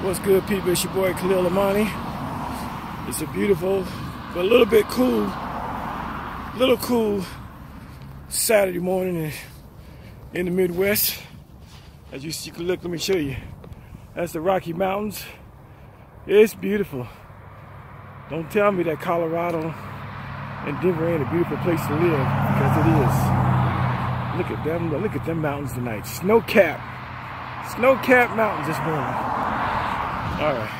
What's good, people? It's your boy Khalil Amani. It's a beautiful, but a little cool Saturday morning in the Midwest. As you see, look, let me show you. That's the Rocky Mountains. It's beautiful. Don't tell me that Colorado and Denver ain't a beautiful place to live, because it is. Look at them. Look at them mountains tonight. Snow-capped mountains this morning. All right.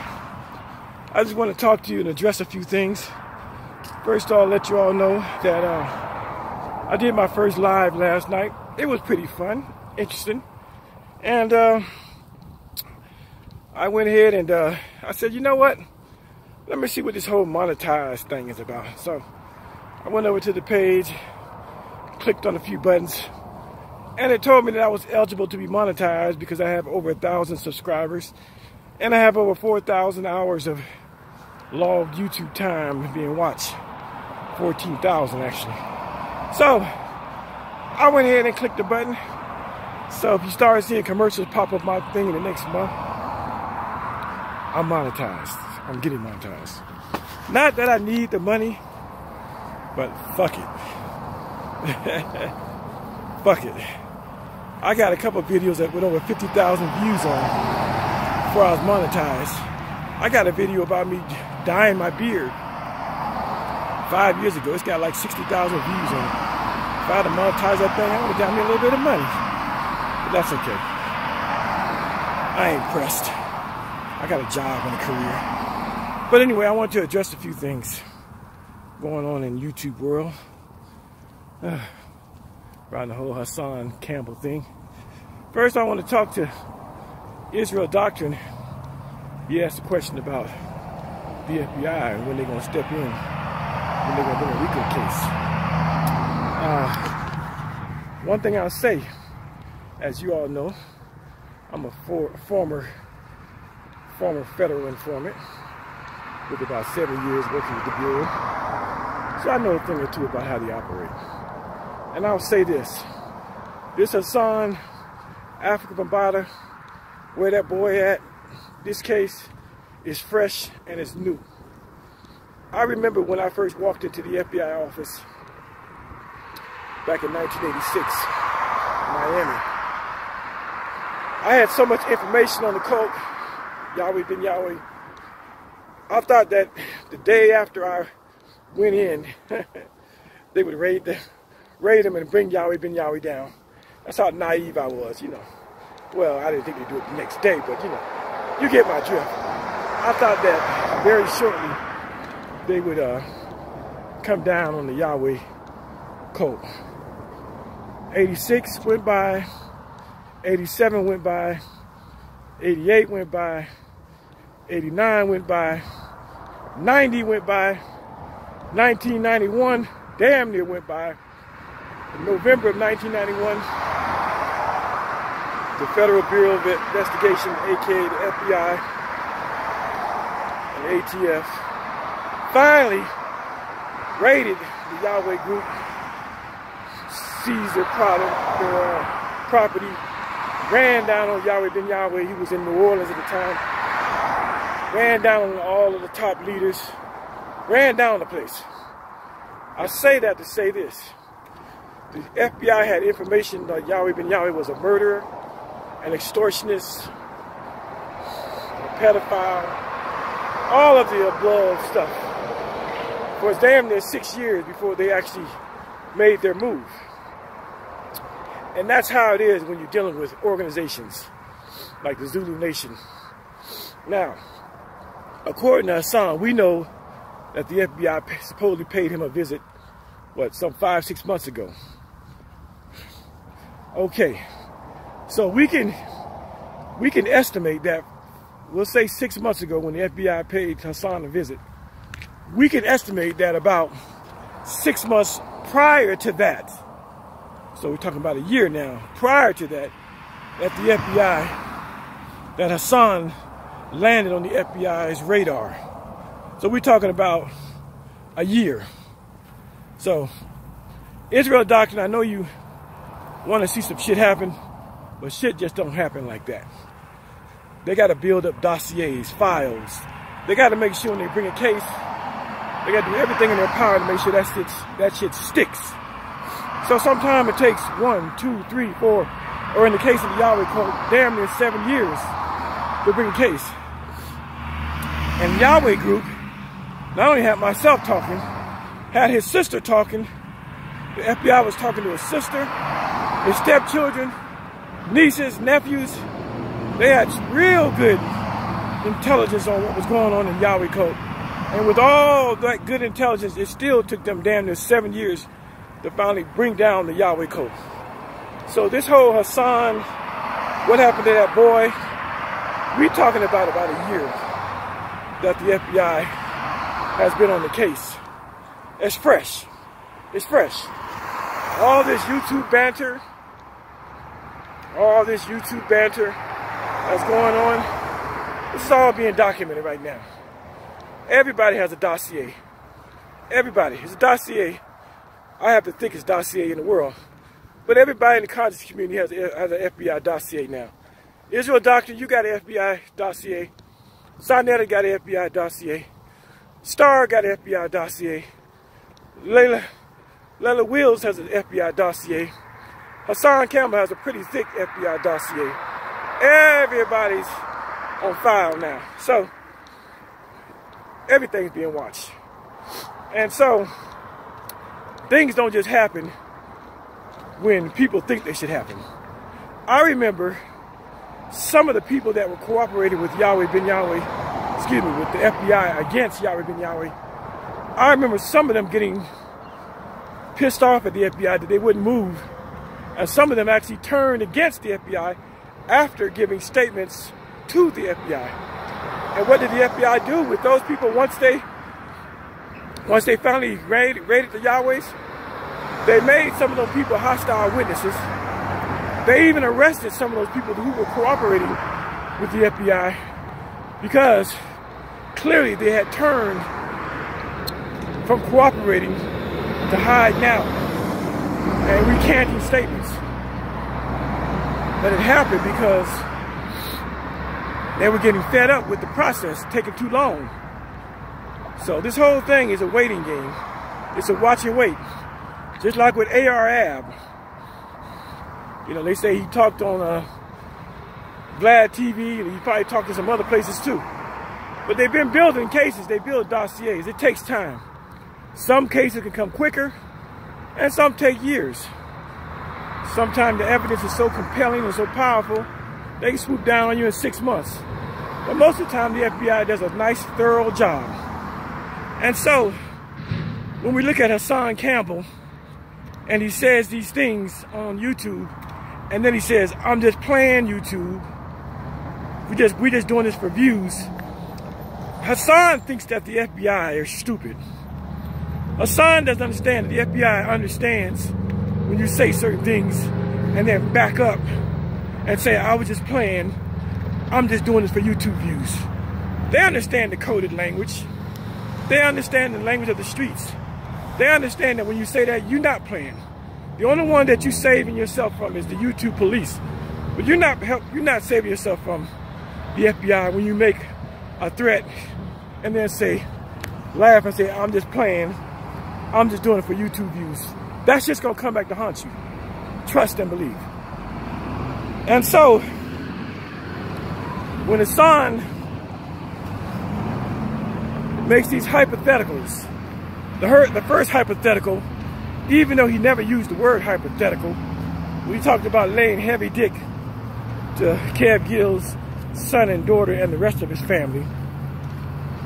I just want to talk to you and address a few things. First, I'll let you all know that I did my first live last night. It was pretty fun, interesting. And I went ahead and I said, you know what? Let me see what this whole monetized thing is about. So I went over to the page, clicked on a few buttons, and it told me that I was eligible to be monetized because I have over 1,000 subscribers. And I have over 4,000 hours of logged YouTube time being watched. 14,000 actually. So I went ahead and clicked the button. So if you start seeing commercials pop up my thing in the next month, I'm monetized. I'm getting monetized. Not that I need the money, but fuck it. Fuck it. I got a couple of videos that with over 50,000 views on before I was monetized. I got a video about me dyeing my beard 5 years ago. It's got like 60,000 views on it. If I had to monetize that thing, I would have got me a little bit of money. But that's okay. I ain't pressed. I got a job and a career. But anyway, I want to address a few things going on in YouTube world. Around the whole Hassan Campbell thing. First, I want to talk to Israel Doctrine. He asked a question about the FBI and when they're going to step in, when they're going to bring a RICO case. One thing I'll say, as you all know, I'm a former federal informant with about 7 years working with the Bureau. So I know a thing or two about how they operate. And I'll say this Hassan, African Bambaataa, where that boy at, this case is fresh and it's new. I remember when I first walked into the FBI office back in 1986 in Miami. I had so much information on the cult, Yahweh ben Yahweh. I thought that the day after I went in, they would raid them and bring Yahweh ben Yahweh down. That's how naive I was, you know. Well, I didn't think they'd do it the next day, but you know, you get my drift. I thought that very shortly they would come down on the Yahweh cult. 86 went by, 87 went by, 88 went by, 89 went by, 90 went by, 1991 damn near went by. In November of 1991, the Federal Bureau of Investigation, aka the FBI and ATF, finally raided the Yahweh group, seized their property, ran down on Yahweh ben Yahweh. He was in New Orleans at the time. Ran down on all of the top leaders. Ran down the place. I say that to say this. The FBI had information that Yahweh ben Yahweh was a murderer, an extortionist, a pedophile, all of the above stuff. For it's damn near 6 years before they actually made their move. And that's how it is when you're dealing with organizations like the Zulu Nation. Now, according to Hassan, we know that the FBI supposedly paid him a visit, what, some 5-6 months ago. Okay, so we can estimate that, we'll say 6 months ago when the FBI paid Hassan a visit, we can estimate that about 6 months prior to that, so we're talking about a year now, prior to that, that the FBI, that Hassan landed on the FBI's radar. So we're talking about a year. So, Israel Doctrine, I know you want to see some shit happen, but shit just don't happen like that. they got to build up dossiers, files. They got to make sure when they bring a case, they got to do everything in their power to make sure that shit sticks. So sometimes it takes 1, 2, 3, 4, or in the case of the Yahweh Code, damn near 7 years to bring a case. And the Yahweh group not only had myself talking, had his sister talking. The FBI was talking to his sister, his stepchildren, nieces, nephews. They had real good intelligence on what was going on in Yahweh Code. And with all that good intelligence, it still took them damn near 7 years to finally bring down the Yahweh Code. So this whole Hassan, what happened to that boy, we talking about a year that the FBI has been on the case. It's fresh. It's fresh. All this YouTube banter, that's going on, this is all being documented right now. Everybody has a dossier. Everybody. It's a dossier. I have the thickest dossier in the world. But everybody in the conscious community has an FBI dossier now. Israel Doctor, you got an FBI dossier. Sonetta got an FBI dossier. Star got an FBI dossier. Layla Wills has an FBI dossier. Hassan Campbell has a pretty thick FBI dossier. Everybody's on file now. So, everything's being watched. And so, things don't just happen when people think they should happen. I remember some of the people that were cooperating with Yahweh Ben Yahweh, excuse me, with the FBI against Yahweh Ben Yahweh. I remember some of them getting pissed off at the FBI that they wouldn't move. And some of them actually turned against the FBI after giving statements to the FBI. And what did the FBI do with those people once they finally raided the Yahwehs? They made some of those people hostile witnesses. They even arrested some of those people who were cooperating with the FBI because clearly they had turned from cooperating to hide now and recanting statements. But it happened because they were getting fed up with the process taking too long. So this whole thing is a waiting game. It's a watch and wait. Just like with AR-AB. You know, they say he talked on Vlad TV, and he probably talked to some other places too. But they've been building cases, they build dossiers. It takes time. Some cases can come quicker, and some take years. Sometimes the evidence is so compelling and so powerful, they can swoop down on you in 6 months. But most of the time, the FBI does a nice, thorough job. And so, when we look at Hassan Campbell, and he says these things on YouTube, and then he says, I'm just playing YouTube. We just doing this for views. Hassan thinks that the FBI are stupid. Hassan doesn't understand that the FBI understands when you say certain things and then back up and say, I was just playing, I'm just doing this for YouTube views. They understand the coded language. They understand the language of the streets. They understand that when you say that, you're not playing. The only one that you're saving yourself from is the YouTube police. But you're not saving yourself from the FBI when you make a threat and then say, laugh and say, I'm just playing. I'm just doing it for YouTube views. That's just gonna come back to haunt you. Trust and believe. And so, when Hassan makes these hypotheticals, the first hypothetical, even though he never used the word hypothetical, when he talked about laying heavy dick to Kev Gill's son and daughter and the rest of his family,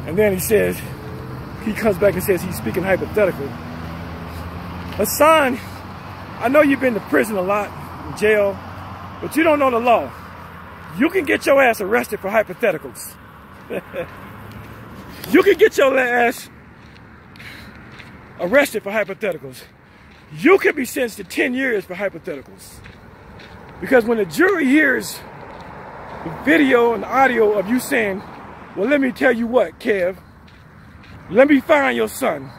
and then he comes back and says he's speaking hypothetical. Hassan, I know you've been to prison a lot, in jail, but you don't know the law. You can get your ass arrested for hypotheticals. You can get your ass arrested for hypotheticals. You can be sentenced to 10 years for hypotheticals. Because when the jury hears the video and the audio of you saying, well, let me tell you what, Kev, let me find your son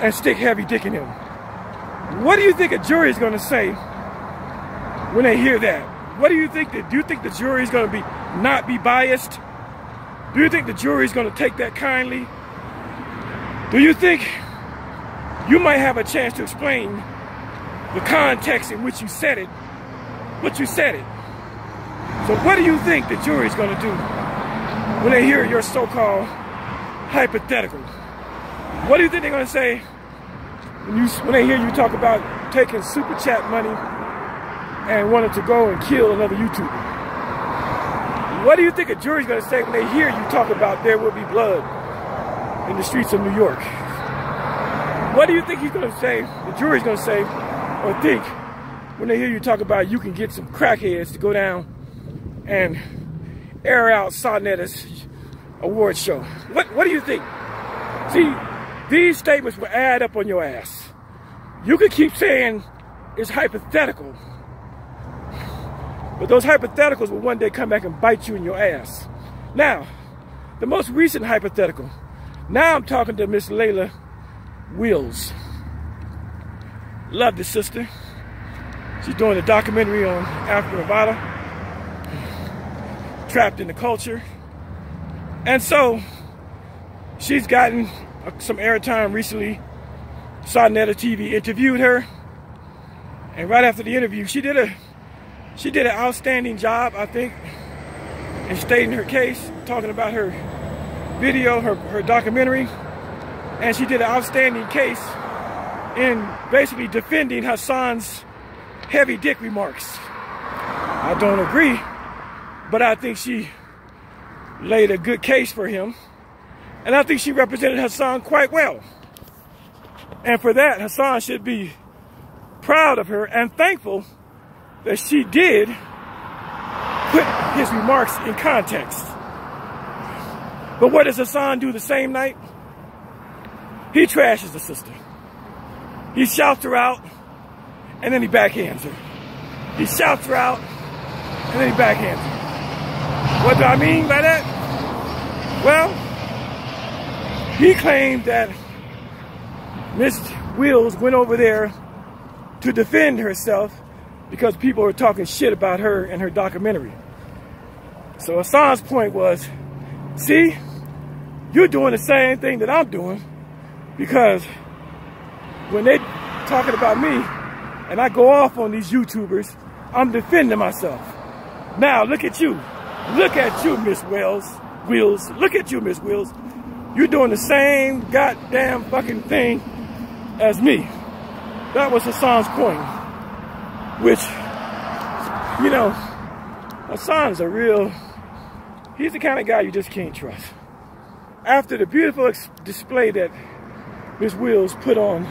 and stick heavy dick in him. What do you think a jury is going to say when they hear that? What do you think? Do you think the jury is going to not be biased? Do you think the jury is going to take that kindly? Do you think you might have a chance to explain the context in which you said it, but you said it? So what do you think the jury is going to do when they hear your so-called hypothetical? What do you think they're going to say when they hear you talk about taking super chat money and wanting to go and kill another YouTuber? What do you think a jury's going to say when they hear you talk about there will be blood in the streets of New York? What do you think he's going to say, the jury's going to say or think when they hear you talk about you can get some crackheads to go down and air out Sarnetta's award show? What do you think? See, these statements will add up on your ass. You can keep saying it's hypothetical, but those hypotheticals will one day come back and bite you in your ass. Now, the most recent hypothetical. Now I'm talking to Miss Layla Wills. Love this sister. She's doing a documentary on African Nevada, trapped in the culture. And so, she's gotten some airtime recently. Sarnetta TV interviewed her. And right after the interview, she did an outstanding job, I think, in stating her case, talking about her video, her documentary. And she did an outstanding case in basically defending Hassan's heavy dick remarks. I don't agree, but I think she laid a good case for him. And I think she represented Hassan quite well. And for that, Hassan should be proud of her and thankful that she did put his remarks in context. But what does Hassan do the same night? He trashes the sister. He shouts her out, and then he backhands her. He shouts her out, and then he backhands her. What do I mean by that? Well, he claimed that Miss Wills went over there to defend herself because people were talking shit about her and her documentary. So Hassan's point was, see, you're doing the same thing that I'm doing, because when they talking about me and I go off on these YouTubers, I'm defending myself. Now look at you. Look at you, Miss Wills. Look at you, Miss Wills. You're doing the same goddamn fucking thing as me. That was Hassan's point. Which, you know, Hassan's he's the kind of guy you just can't trust. After the beautiful display that Miss Wills put on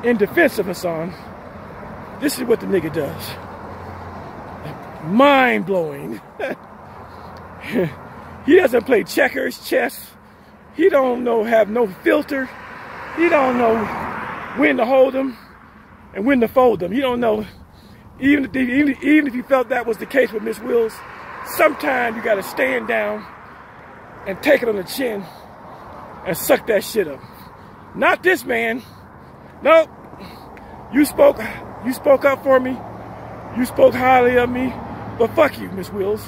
in defense of Hassan, this is what the nigga does. Mind-blowing. He doesn't play checkers, chess. He don't have no filter. He don't know when to hold them and when to fold them. He don't know, even if you felt that was the case with Miss Wills, sometimes you gotta stand down and take it on the chin and suck that shit up. Not this man. Nope. You spoke up for me. You spoke highly of me. But fuck you, Miss Wills.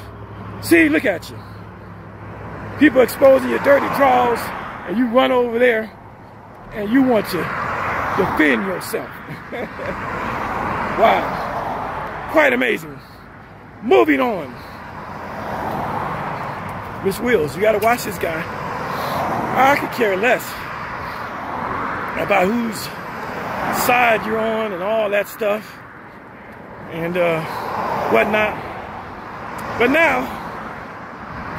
See, look at you. People exposing your dirty draws, and you run over there and you want to defend yourself. Wow. Quite amazing. Moving on. Miss Wills, you gotta watch this guy. I could care less about whose side you're on and all that stuff and whatnot. But now,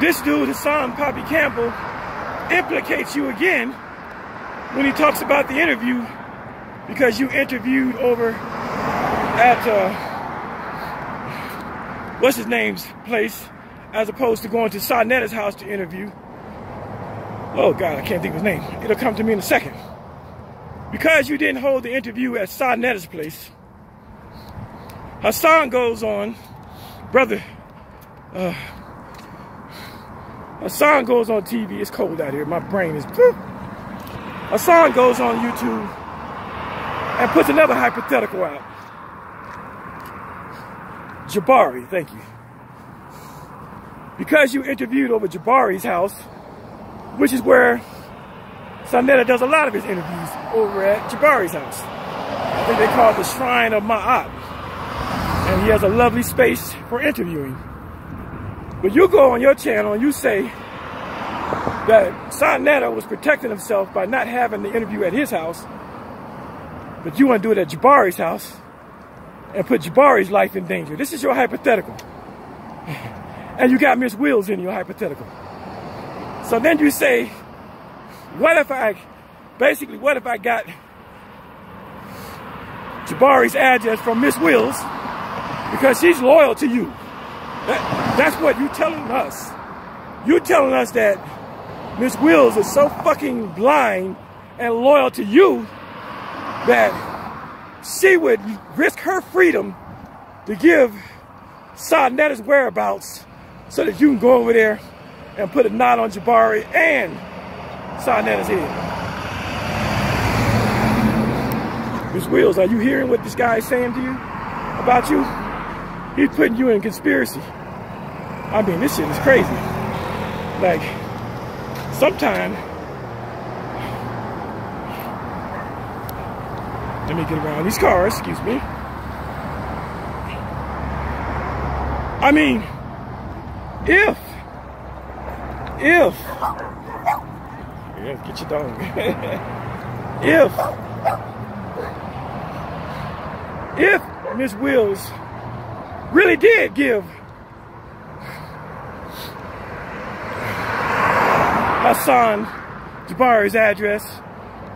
this dude, Hassan Campbell, implicates you again when he talks about the interview, because you interviewed over at what's his name's place, as opposed to going to Sarnetta's house to interview. Oh God, I can't think of his name. It'll come to me in a second. Because you didn't hold the interview at Sarnetta's place, Hassan goes on, Hassan goes on TV. It's cold out here. My brain is... Hassan goes on YouTube and puts another hypothetical out. Jabari, thank you. Because you interviewed over Jabari's house, which is where Sa'Neter does a lot of his interviews, over at Jabari's house. I think they call it the Shrine of Ma'at. And he has a lovely space for interviewing. But you go on your channel and you say that Sa'Neter was protecting himself by not having the interview at his house, but you want to do it at Jabari's house and put Jabari's life in danger. This is your hypothetical. And you got Miss Wills in your hypothetical. So then you say, what if I got Jabari's address from Miss Wills because she's loyal to you? That's what you're telling us. You're telling us that Miss Wills is so fucking blind and loyal to you that she would risk her freedom to give Sa'Neter's whereabouts so that you can go over there and put a knot on Jabari and Sa'Neter's head. Miss Wills, are you hearing what this guy is saying to you about you? He's putting you in conspiracy. I mean, this shit is crazy. Like, sometime, let me get around these cars, excuse me. I mean, if, yeah, get your dog. if Miss Wills really did give Hassan Jabari's address,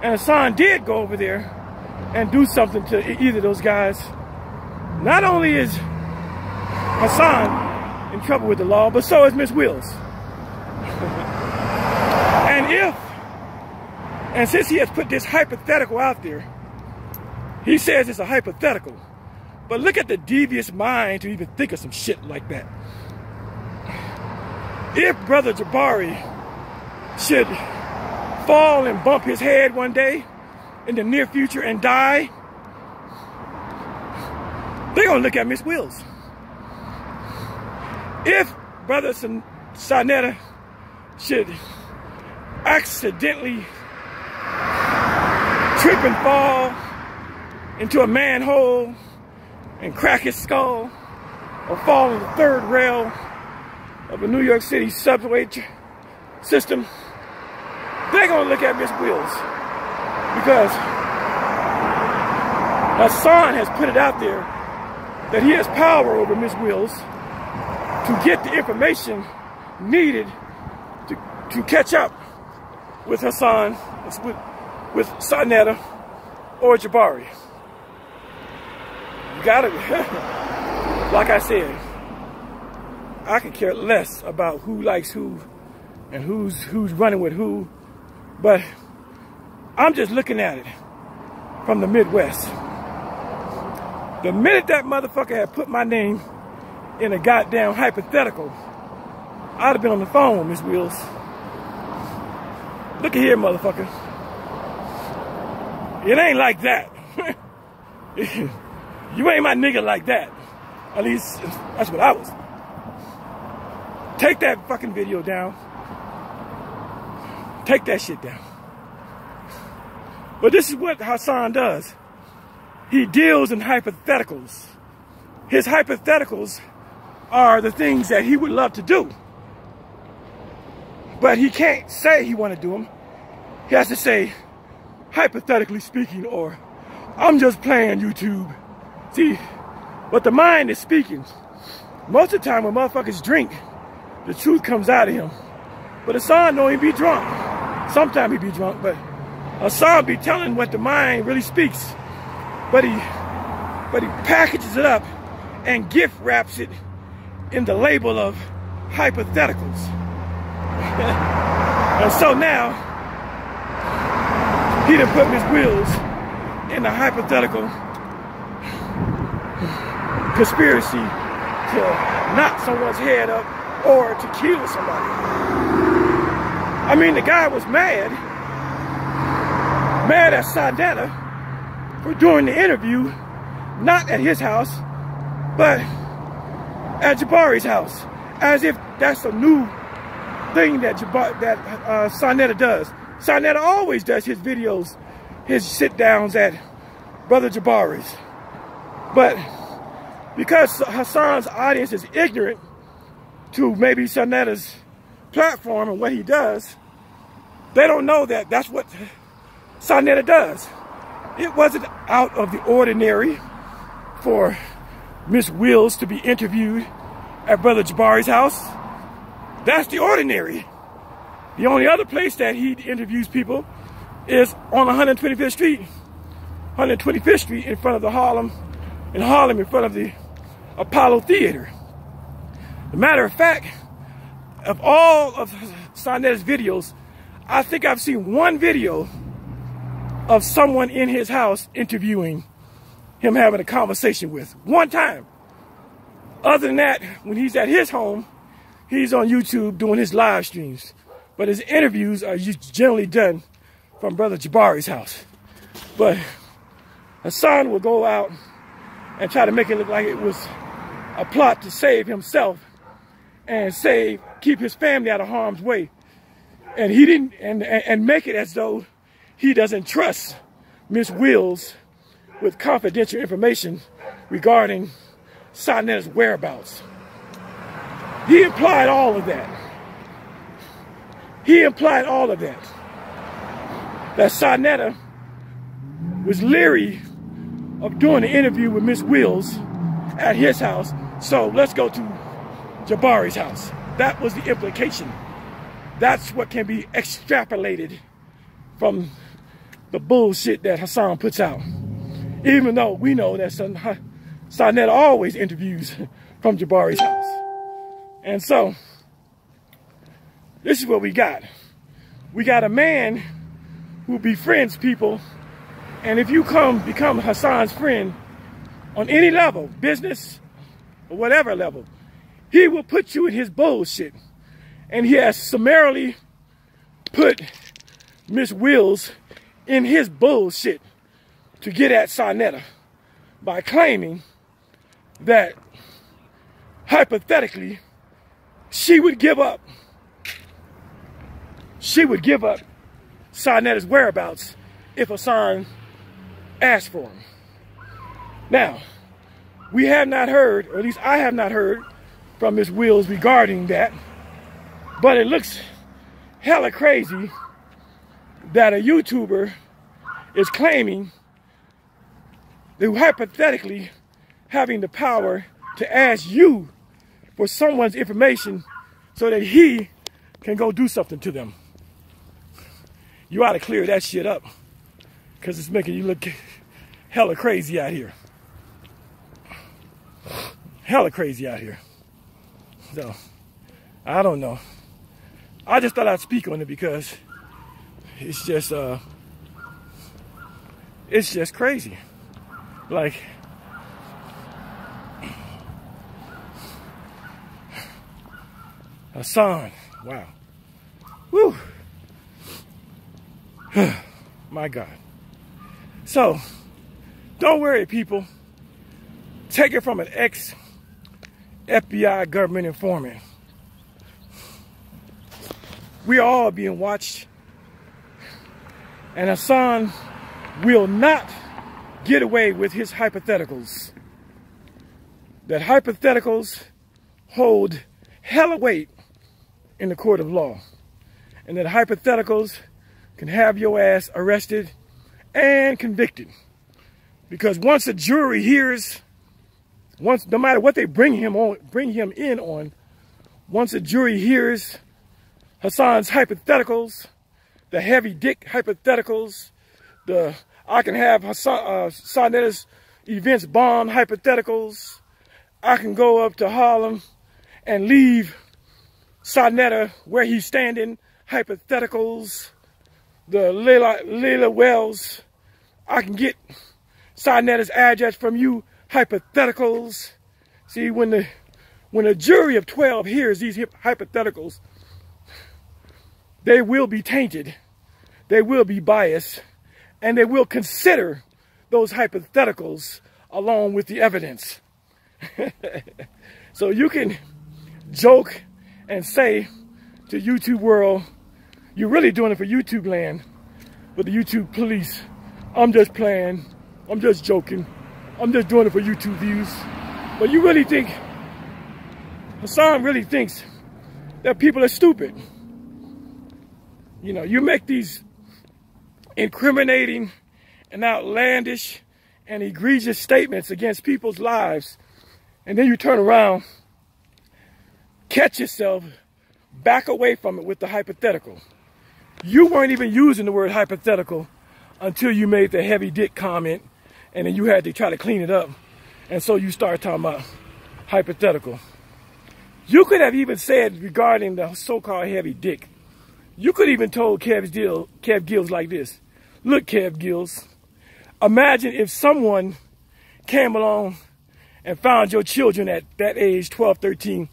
and Hassan did go over there and do something to either of those guys, not only is Hassan in trouble with the law, but so is Miss Wills. And since he has put this hypothetical out there, he says it's a hypothetical, but look at the devious mind to even think of some shit like that. If Brother Jabari should fall and bump his head one day in the near future and die, they're gonna look at Miss Wills. If Brother Sa'Neter should accidentally trip and fall into a manhole and crack his skull, or fall on the third rail of a New York City subway system, they're gonna look at Miss Wills, because Hassan has put it out there that he has power over Miss Wills to get the information needed to catch up with Hassan, with Sa'Neter or Jabari. You gotta, like I said, I could care less about who likes who and who's running with who, but I'm just looking at it from the Midwest. The minute that motherfucker had put my name in a goddamn hypothetical, I'd have been on the phone with Miss Wills. Look at here, motherfucker. It ain't like that. You ain't my nigga like that. At least, that's what I was. Take that fucking video down. Take that shit down. But this is what Hassan does. He deals in hypotheticals. His hypotheticals are the things that he would love to do. But he can't say he want to do them. He has to say, hypothetically speaking, or I'm just playing YouTube. See, but the mind is speaking. Most of the time when motherfuckers drink, the truth comes out of him. But Hassan don't even be drunk. Sometimes he be drunk, but Hassan be telling what the mind really speaks. But he packages it up and gift wraps it in the label of hypotheticals. And so now, he done put Miss Wills in a hypothetical conspiracy to knock someone's head up or to kill somebody. I mean, the guy was mad at Sa'Neter for doing the interview, not at his house, but at Jabari's house, as if that's a new thing that Sonetta does. Sonetta always does his videos, his sit-downs at Brother Jabari's. But because Hassan's audience is ignorant to maybe Sonetta's platform and what he does, they don't know that that's what Sonetta does. It wasn't out of the ordinary for Miss Wills to be interviewed at Brother Jabari's house. That's the ordinary. The only other place that he interviews people is on 125th Street. 125th Street in front of the Harlem in front of the Apollo Theater. As a matter of fact, of all of Sonetta's videos, I think I've seen one video of someone in his house interviewing him, having a conversation with. One time. Other than that, when he's at his home, he's on YouTube doing his live streams. But his interviews are generally done from Brother Jabari's house. But Hassan will go out and try to make it look like it was a plot to save himself and keep his family out of harm's way. And he didn't, and make it as though he doesn't trust Miss Wills with confidential information regarding Sonetta's whereabouts. He implied all of that. He implied all of that. That Sonetta was leery of doing an interview with Miss Wills at his house, so let's go to Jabari's house. That was the implication. That's what can be extrapolated from the bullshit that Hassan puts out. Even though we know that Sonetta always interviews from Jabari's house. And so, this is what we got. We got a man who befriends people, and if you become Hassan's friend on any level, business or whatever level, he will put you in his bullshit. And he has summarily put Miss Wills in his bullshit to get at Sonetta by claiming that hypothetically she would give up Sonetta's whereabouts if Hassan asked for him. Now, we have not heard, or at least I have not heard from Miss Wills regarding that, but it looks hella crazy that a YouTuber is claiming that hypothetically having the power to ask you for someone's information so that he can go do something to them. You ought to clear that shit up, because it's making you look hella crazy out here. Hella crazy out here. So, I don't know. I just thought I'd speak on it because it's just crazy. Like, Hassan, wow. Woo. My God. So, don't worry, people. Take it from an ex-FBI government informant. We are all being watched. And Hassan will not get away with his hypotheticals. That hypotheticals hold hella weight in the court of law. And that hypotheticals can have your ass arrested and convicted. Because once a jury hears, no matter what they bring him in on, once a jury hears Hassan's hypotheticals, the heavy dick hypotheticals, the I can have Sonetta's events bomb hypotheticals, I can go up to Harlem and leave Sonetta where he's standing hypotheticals, the Layla Wells, I can get Sonetta's address from you hypotheticals. See, when a jury of 12 hears these hypotheticals, they will be tainted, they will be biased, and they will consider those hypotheticals along with the evidence. So you can joke and say to YouTube world, you're really doing it for YouTube land, but the YouTube police, I'm just playing, I'm just joking, I'm just doing it for YouTube views. But you really think, Hassan really thinks that people are stupid. You know, you make these incriminating and outlandish and egregious statements against people's lives, and then you turn around, catch yourself, back away from it with the hypothetical. You weren't even using the word hypothetical until you made the heavy dick comment, and then you had to try to clean it up, and so you started talking about hypothetical. You could have even said regarding the so-called heavy dick, you could even told Kev Gills like this. Look, Kev Gills, imagine if someone came along and found your children at that age, 12, 13,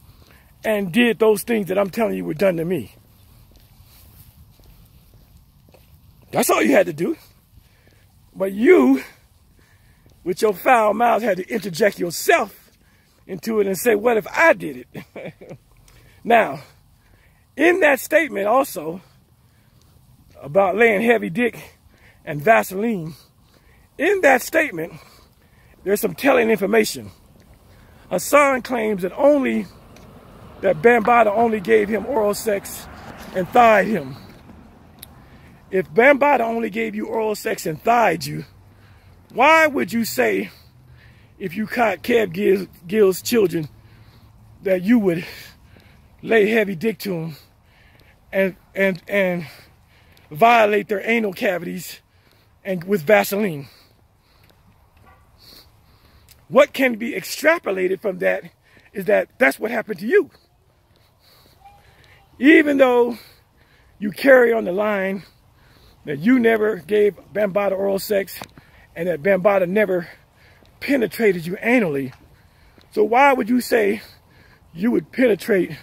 and did those things that I'm telling you were done to me. That's all you had to do. But you, with your foul mouth, had to interject yourself into it and say, what if I did it? Now, in that statement also about laying heavy dick and Vaseline, in that statement, there's some telling information. Hassan claims that Bambaataa only gave him oral sex and thighed him. If Bambaataa only gave you oral sex and thighed you, why would you say, if you caught Kev Gills' children, that you would lay heavy dick to them and violate their anal cavities and with Vaseline? What can be extrapolated from that is that that's what happened to you. Even though you carry on the line that you never gave Bambaataa oral sex and that Bambaataa never penetrated you anally, so why would you say you would penetrate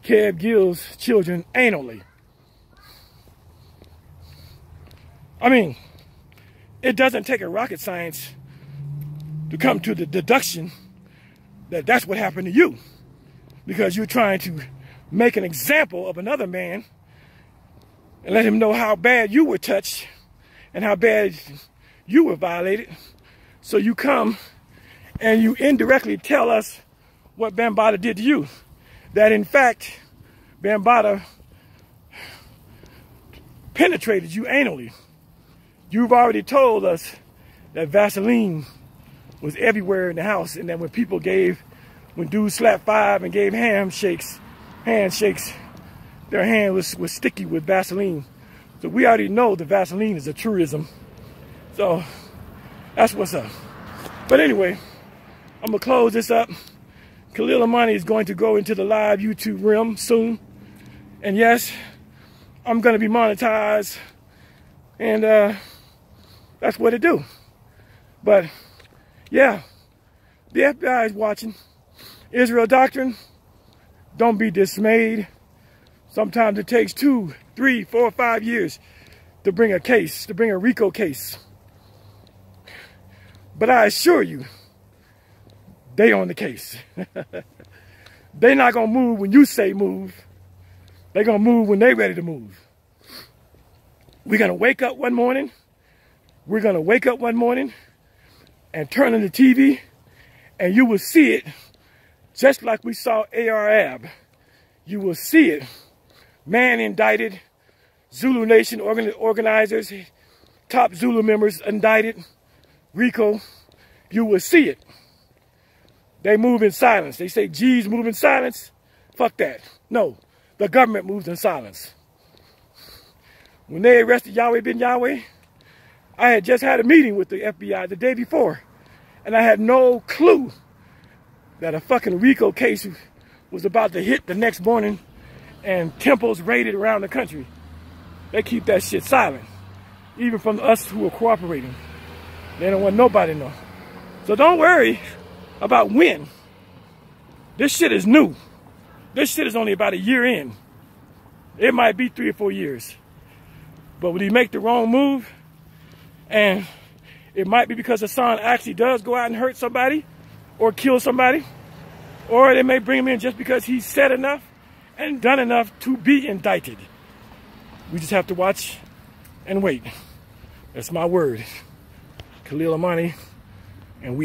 Kev Gills' children anally? I mean, it doesn't take a rocket science to come to the deduction that that's what happened to you, because you're trying to make an example of another man and let him know how bad you were touched and how bad you were violated. So you come and you indirectly tell us what Bambaataa did to you. That in fact, Bambaataa penetrated you anally. You've already told us that Vaseline was everywhere in the house, and that when dudes slapped five and gave handshakes, their hand was sticky with Vaseline. So we already know the Vaseline is a truism. So that's what's up. But anyway, I'm gonna close this up. Khalil Amani is going to go into the live YouTube realm soon. And yes, I'm gonna be monetized, and that's what it do. But yeah, the FBI is watching. Israel doctrine, don't be dismayed. Sometimes it takes 2, 3, 4, 5 years to bring a case, to bring a RICO case. But I assure you, they on the case. They're not gonna move when you say move. They're gonna move when they're ready to move. We're gonna wake up one morning. And turn on the TV, and you will see it just like we saw Arab. You will see it. Man indicted, Zulu Nation organizers, top Zulu members indicted, RICO. You will see it. They move in silence. They say G's move in silence. Fuck that. No, the government moves in silence. When they arrested Yahweh bin Yahweh, I had just had a meeting with the FBI the day before, and I had no clue that a fucking RICO case was about to hit the next morning and temples raided around the country. They keep that shit silent, even from us who are cooperating. They don't want nobody to know. So don't worry about when. This shit is new. This shit is only about a year in. It might be 3 or 4 years. But when you make the wrong move, and it might be because Hassan actually does go out and hurt somebody or kill somebody, or they may bring him in just because he said enough and done enough to be indicted. We just have to watch and wait. That's my word. Khalil Amani, and we out.